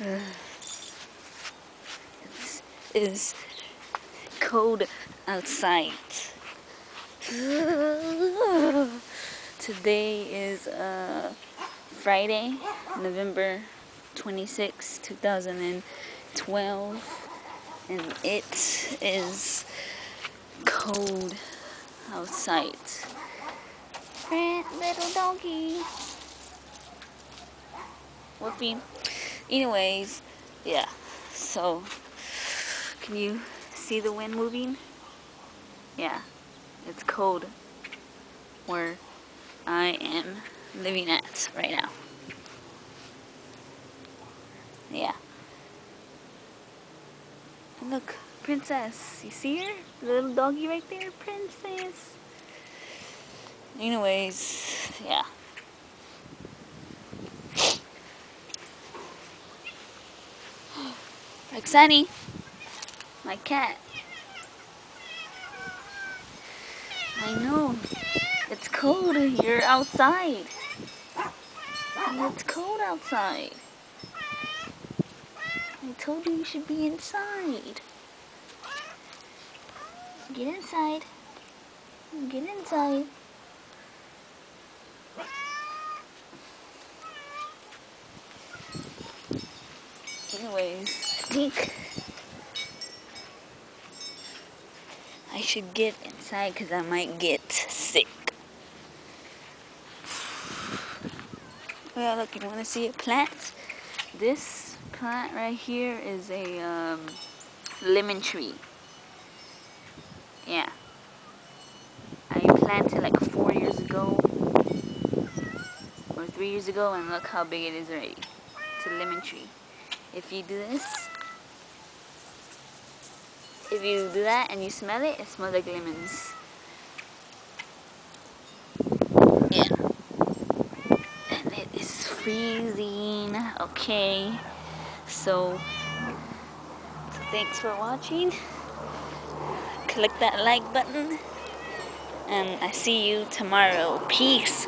It is cold outside. Today is Friday, November 26, 2012, and it is cold outside. Little doggy. Whoopee. Anyways, yeah, so can you see the wind moving? Yeah, it's cold where I am living at right now. Yeah. And look, Princess. You see her? The little doggy right there? Princess. Anyways, yeah. Roxanne, my cat. I know. It's cold. You're outside. And it's cold outside. I told you should be inside. Get inside. Get inside. Anyways, I think I should get inside because I might get sick. Oh yeah, look, you want to see a plant? This plant right here is a lemon tree. Yeah. I planted like 4 years ago or 3 years ago, and look how big it is already. It's a lemon tree. If you do this, if you do that and you smell it, it smells like lemons. Yeah. And it is freezing. Okay. So thanks for watching. Click that like button. And I see you tomorrow. Peace.